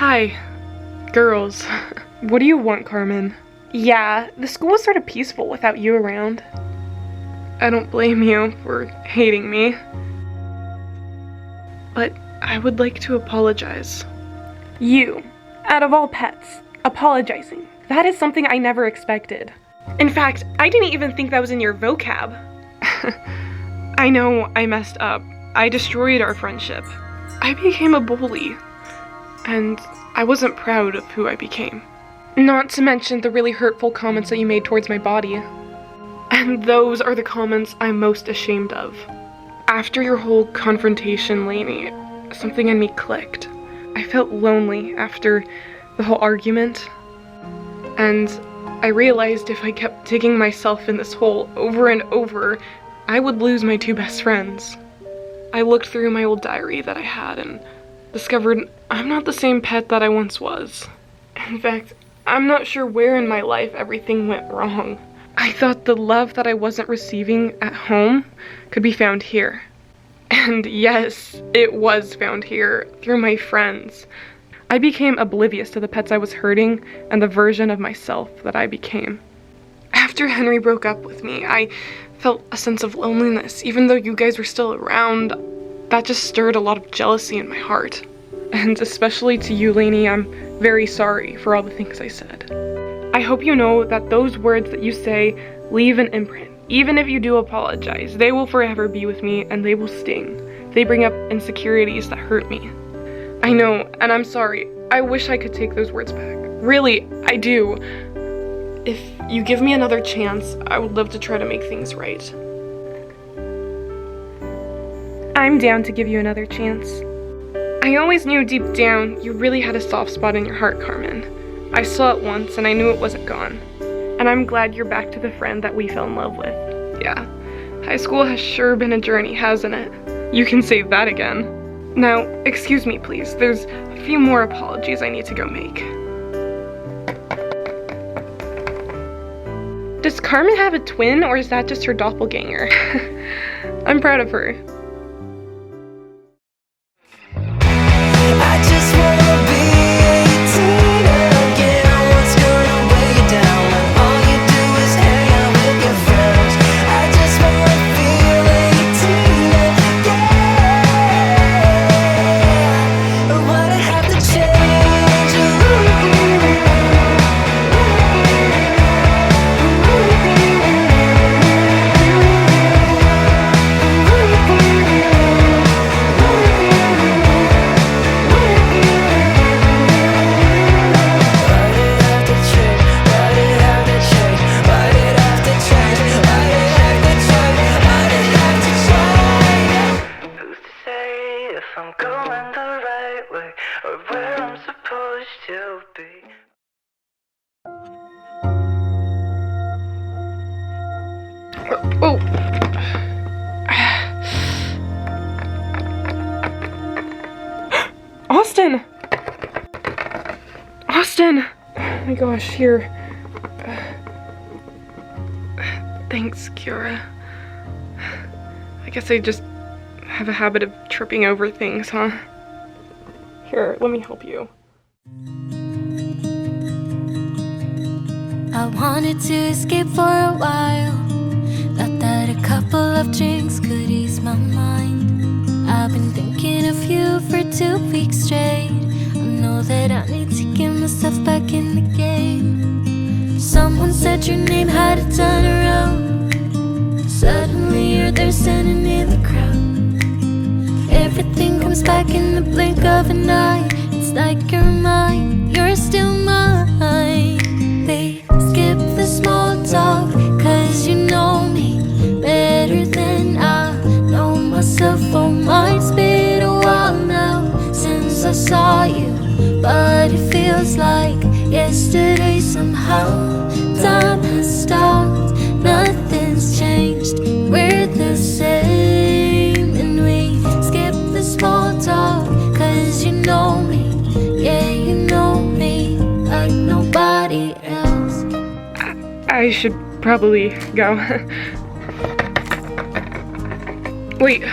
Hi, girls. What do you want, Carmen? Yeah, the school was sort of peaceful without you around. I don't blame you for hating me. But I would like to apologize. You, out of all pets, apologizing. That is something I never expected. In fact, I didn't even think that was in your vocab. I know I messed up. I destroyed our friendship. I became a bully. And I wasn't proud of who I became. Not to mention the really hurtful comments that you made towards my body. And those are the comments I'm most ashamed of. After your whole confrontation, Laney, something in me clicked. I felt lonely after the whole argument. And I realized if I kept digging myself in this hole over and over, I would lose my two best friends. I looked through my old diary that I had and discovered I'm not the same pet that I once was. In fact, I'm not sure where in my life everything went wrong. I thought the love that I wasn't receiving at home could be found here. And yes, it was found here, through my friends. I became oblivious to the pets I was hurting and the version of myself that I became. After Henry broke up with me, I felt a sense of loneliness. Even though you guys were still around, that just stirred a lot of jealousy in my heart. And especially to you, Laney, I'm very sorry for all the things I said. I hope you know that those words that you say leave an imprint. Even if you do apologize, they will forever be with me and they will sting. They bring up insecurities that hurt me. I know, and I'm sorry. I wish I could take those words back. Really, I do. If you give me another chance, I would love to try to make things right. I'm down to give you another chance. I always knew deep down you really had a soft spot in your heart, Carmen. I saw it once and I knew it wasn't gone. And I'm glad you're back to the friend that we fell in love with. Yeah, high school has sure been a journey, hasn't it? You can say that again. Now, excuse me please, there's a few more apologies I need to go make. Does Carmen have a twin, or is that just her doppelganger? I'm proud of her. Oh. Austin! Austin! Oh my gosh, here. Thanks, Kiara. I guess I just have a habit of tripping over things, huh? Here, let me help you. I wanted to escape for a while. Thought that a couple of drinks could ease my mind. I've been thinking of you for 2 weeks straight. I know that I need to get myself back in the game. Someone said your name had to turn around. Suddenly you're there standing in the crowd. Everything comes back in the blink of an eye. It's like you're mine, you're still mine. Babe, skip the small talk, cause you know me better than I know myself. Oh, mine's been a while now since I saw you, but it feels like yesterday somehow. Time has stopped, nothing's changed, we're the same. And we skip the small talk, cause you know me, yeah, you know me like nobody else. I should probably go. Wait.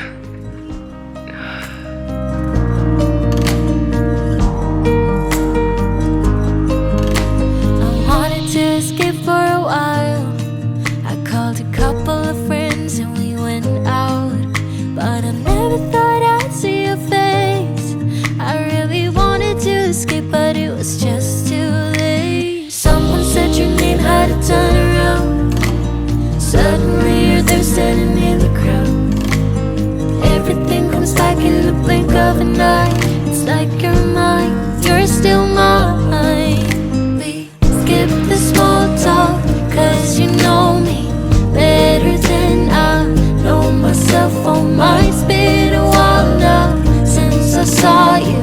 like you're mine, you're still mine. We skip the small talk, cause you know me better than I know myself. Oh my, it's been a while now since I saw you,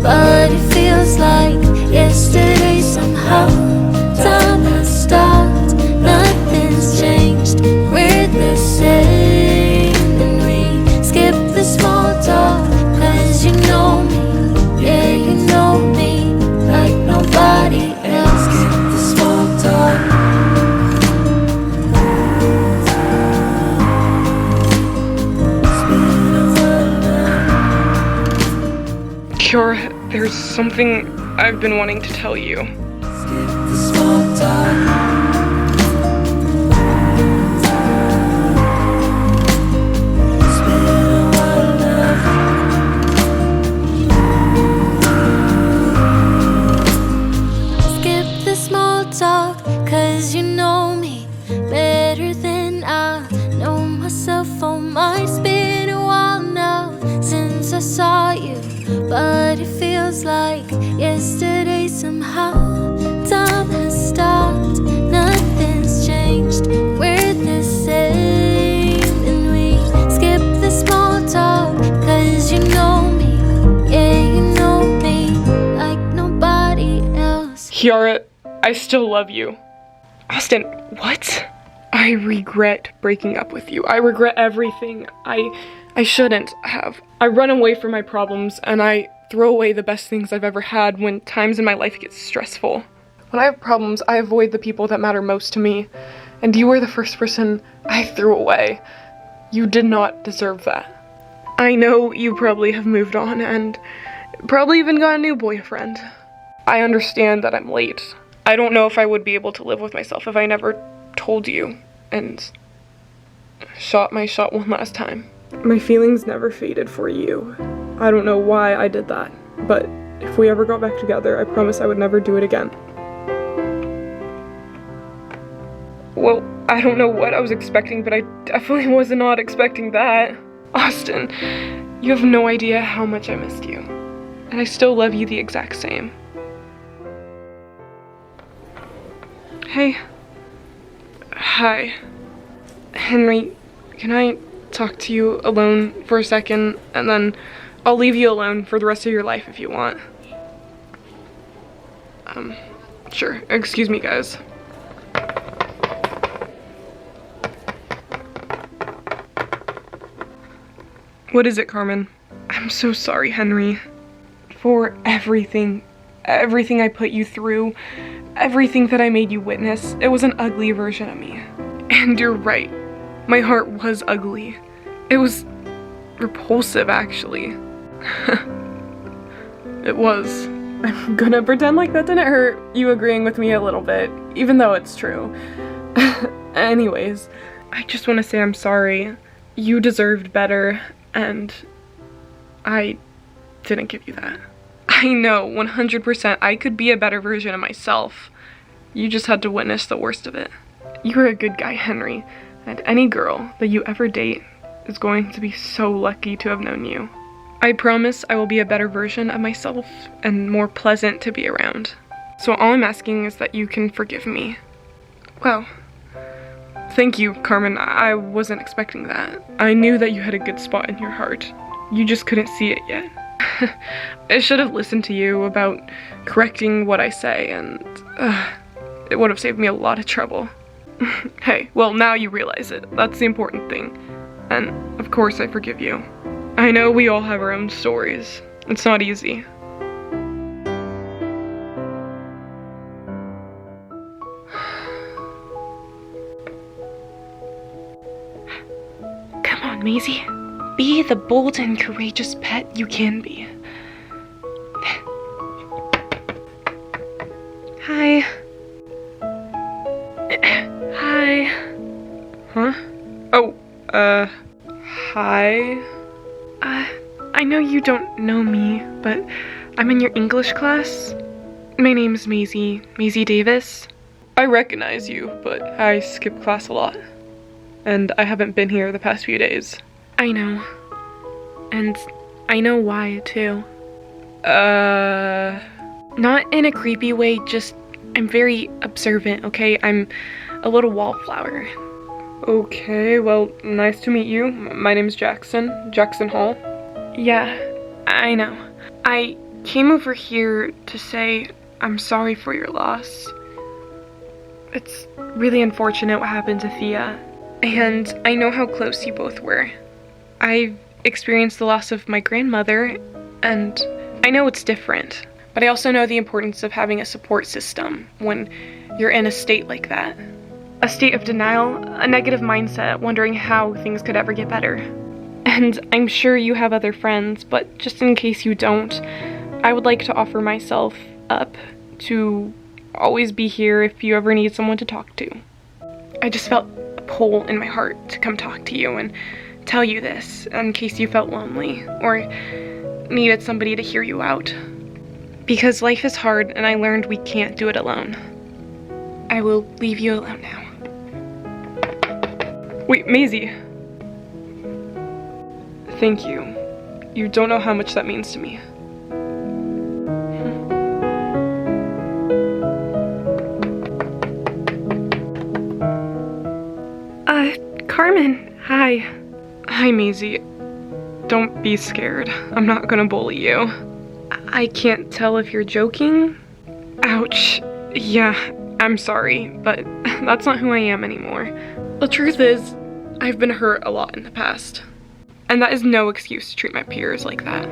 but it feels like yesterday somehow. Time has stopped, nothing's changed, we're the same. And we skip the small talk, cause you know me, yeah, you know me like nobody else. Skip the small talk. Kiara, there's something I've been wanting to tell you. Skip the small talk. Cause you know me better than I know myself. Oh my, it's been a while now since I saw you, but it feels like yesterday somehow. Time has stopped, nothing's changed, we're the same. And we skip the small talk, cause you know me, yeah, you know me like nobody else. Kiara, I still love you. Austin, what? I regret breaking up with you. I regret everything. I shouldn't have. I run away from my problems and I throw away the best things I've ever had when times in my life get stressful. When I have problems, I avoid the people that matter most to me. And you were the first person I threw away. You did not deserve that. I know you probably have moved on and probably even got a new boyfriend. I understand that I'm late. I don't know if I would be able to live with myself if I never told you and shot my shot one last time. My feelings never faded for you. I don't know why I did that, but if we ever got back together, I promise I would never do it again. Well, I don't know what I was expecting, but I definitely was not expecting that. Austin, you have no idea how much I missed you, and I still love you the exact same. Hey. Hi. Henry, can I talk to you alone for a second, and then I'll leave you alone for the rest of your life if you want. Sure. Excuse me, guys. What is it, Carmen? I'm so sorry, Henry, for everything I put you through. Everything that I made you witness, it was an ugly version of me. And you're right, my heart was ugly. It was repulsive, actually. It was. I'm gonna pretend like that didn't hurt you agreeing with me a little bit, even though it's true. Anyways, I just want to say I'm sorry. You deserved better, and I didn't give you that. I know, 100%, I could be a better version of myself. You just had to witness the worst of it. You're a good guy, Henry, and any girl that you ever date is going to be so lucky to have known you. I promise I will be a better version of myself and more pleasant to be around. So all I'm asking is that you can forgive me. Well, thank you, Carmen. I wasn't expecting that. I knew that you had a good spot in your heart. You just couldn't see it yet. I should have listened to you about correcting what I say, and it would have saved me a lot of trouble. Hey, well, now you realize it. That's the important thing. And, of course, I forgive you. I know we all have our own stories. It's not easy. Come on, Maisie. Be the bold and courageous pet you can be. Hi. Hi. Huh? Oh, hi. I know you don't know me, but I'm in your English class. My name's Maisie Davis. I recognize you, but I skip class a lot. And I haven't been here the past few days. I know. And I know why, too. Not in a creepy way, just I'm very observant, okay? I'm a little wallflower. Okay, well, nice to meet you. My name's Jackson Hall. Yeah, I know. I came over here to say I'm sorry for your loss. It's really unfortunate what happened to Thea, and I know how close you both were. I've experienced the loss of my grandmother, and I know it's different, but I also know the importance of having a support system when you're in a state like that. A state of denial, a negative mindset, wondering how things could ever get better. And I'm sure you have other friends, but just in case you don't, I would like to offer myself up to always be here if you ever need someone to talk to. I just felt a pull in my heart to come talk to you and tell you this in case you felt lonely or needed somebody to hear you out. Because life is hard and I learned we can't do it alone. I will leave you alone now. Wait, Maisie. Thank you. You don't know how much that means to me. Carmen, hi. Hi, Maisie. Don't be scared. I'm not gonna bully you. I can't tell if you're joking. Ouch. Yeah, I'm sorry, but that's not who I am anymore. The truth is, I've been hurt a lot in the past. And that is no excuse to treat my peers like that.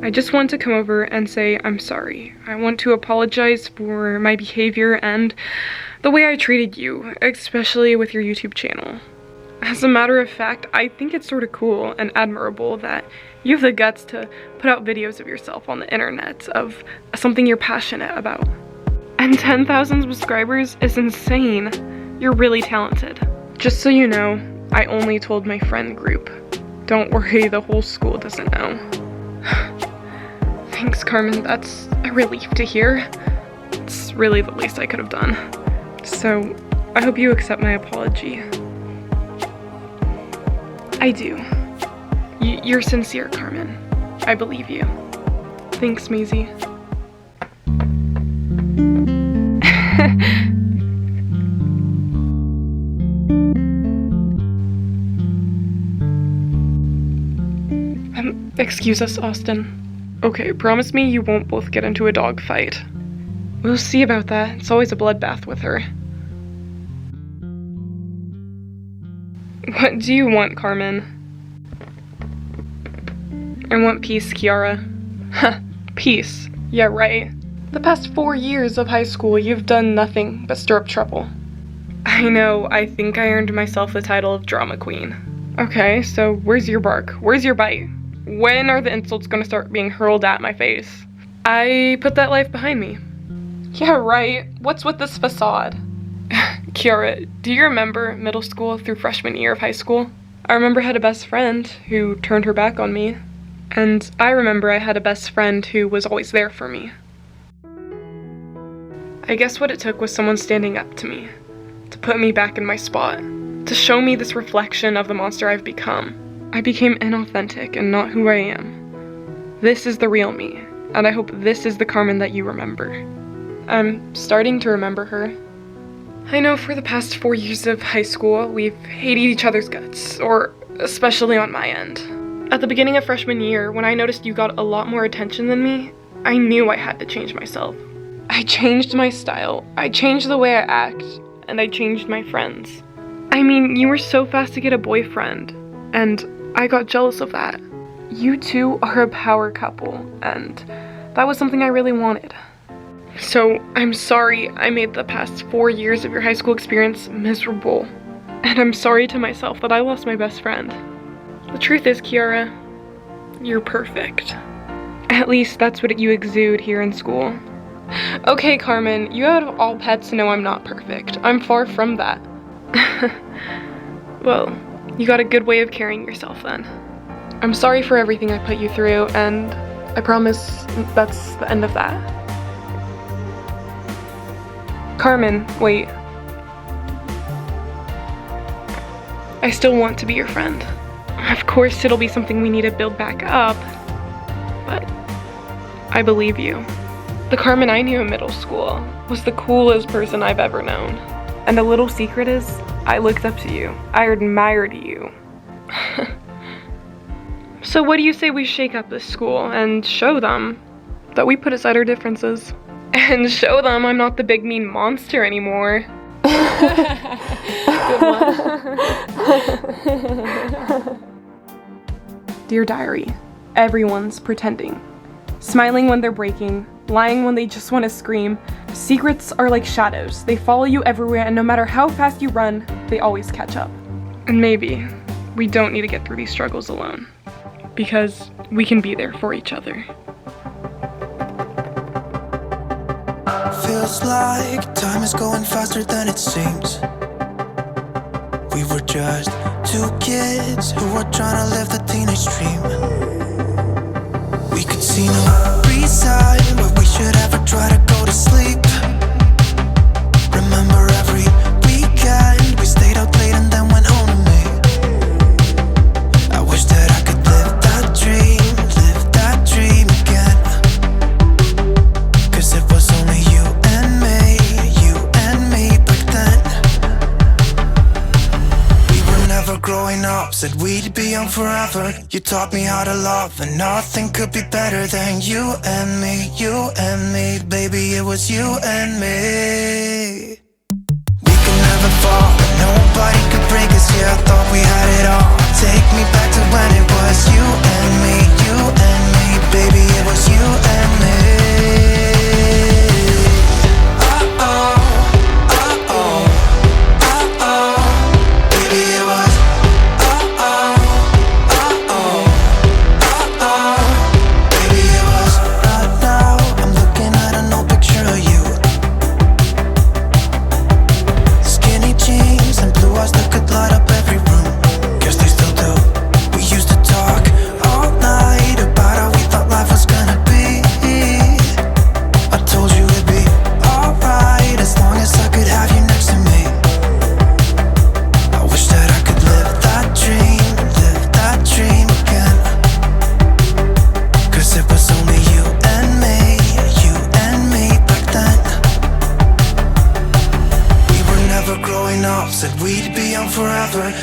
I just want to come over and say I'm sorry. I want to apologize for my behavior and the way I treated you, especially with your YouTube channel. As a matter of fact, I think it's sort of cool and admirable that you have the guts to put out videos of yourself on the internet of something you're passionate about. And 10,000 subscribers is insane. You're really talented. Just so you know, I only told my friend group. Don't worry, the whole school doesn't know. Thanks, Carmen, that's a relief to hear. It's really the least I could have done. So, I hope you accept my apology. I do. You're sincere, Carmen. I believe you. Thanks, Maisie. Excuse us, Austin. Okay, promise me you won't both get into a dogfight. We'll see about that. It's always a bloodbath with her. What do you want, Carmen? I want peace, Kiara. Huh, peace. Yeah, right. The past 4 years of high school, you've done nothing but stir up trouble. I know, I think I earned myself the title of drama queen. Okay, so where's your bark? Where's your bite? When are the insults gonna start being hurled at my face? I put that life behind me. Yeah, right. What's with this facade? Kiara, do you remember middle school through freshman year of high school? I remember I had a best friend who turned her back on me. And I remember I had a best friend who was always there for me. I guess what it took was someone standing up to me, to put me back in my spot, to show me this reflection of the monster I've become. I became inauthentic and not who I am. This is the real me, and I hope this is the Carmen that you remember. I'm starting to remember her. I know for the past 4 years of high school, we've hated each other's guts, or especially on my end. At the beginning of freshman year, when I noticed you got a lot more attention than me, I knew I had to change myself. I changed my style, I changed the way I act, and I changed my friends. I mean, you were so fast to get a boyfriend, and I got jealous of that. You two are a power couple, and that was something I really wanted. So, I'm sorry I made the past 4 years of your high school experience miserable. And I'm sorry to myself that I lost my best friend. The truth is, Kiara, you're perfect. At least that's what you exude here in school. Okay, Carmen, you out of all pets know I'm not perfect. I'm far from that. Well, you got a good way of carrying yourself then. I'm sorry for everything I put you through, and I promise that's the end of that. Carmen, wait. I still want to be your friend. Of course, it'll be something we need to build back up, but I believe you. The Carmen I knew in middle school was the coolest person I've ever known. And the little secret is, I looked up to you. I admired you. So what do you say we shake up this school and show them that we put aside our differences? And show them I'm not the big mean monster anymore. Good one. Dear Diary, everyone's pretending. Smiling when they're breaking, lying when they just want to scream. Secrets are like shadows. They follow you everywhere, and no matter how fast you run, they always catch up. And maybe we don't need to get through these struggles alone, because we can be there for each other. Feels like time is going faster than it seems. We were just two kids who were trying to live the teenage dream. We could see no reason why we should ever try to go to sleep. Remember every weekend we stayed out late and then went home to me. I wish that I could live that dream again. 'Cause it was only you and me back then. We were never growing up, said we'd be young forever. You taught me how to love, and nothing could be better than you and me, baby, it was you and me. We could never fall, nobody could break us, yeah, I thought we had it all. Take me back to when it was you and me, baby, it was you and me.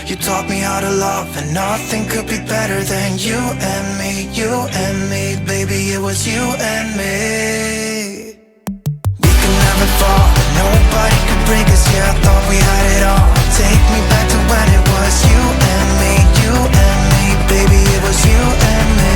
You taught me how to love, and nothing could be better than you and me, baby, it was you and me. We could never fall, nobody could break us, yeah, I thought we had it all. Take me back to when it was you and me, baby, it was you and me.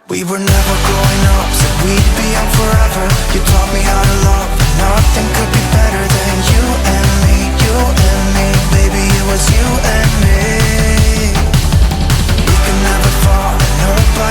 We were never growing up, said we'd be young forever. You taught me how to love, and nothing could be better than you and me, baby, it was you and me. We could never fall, nobody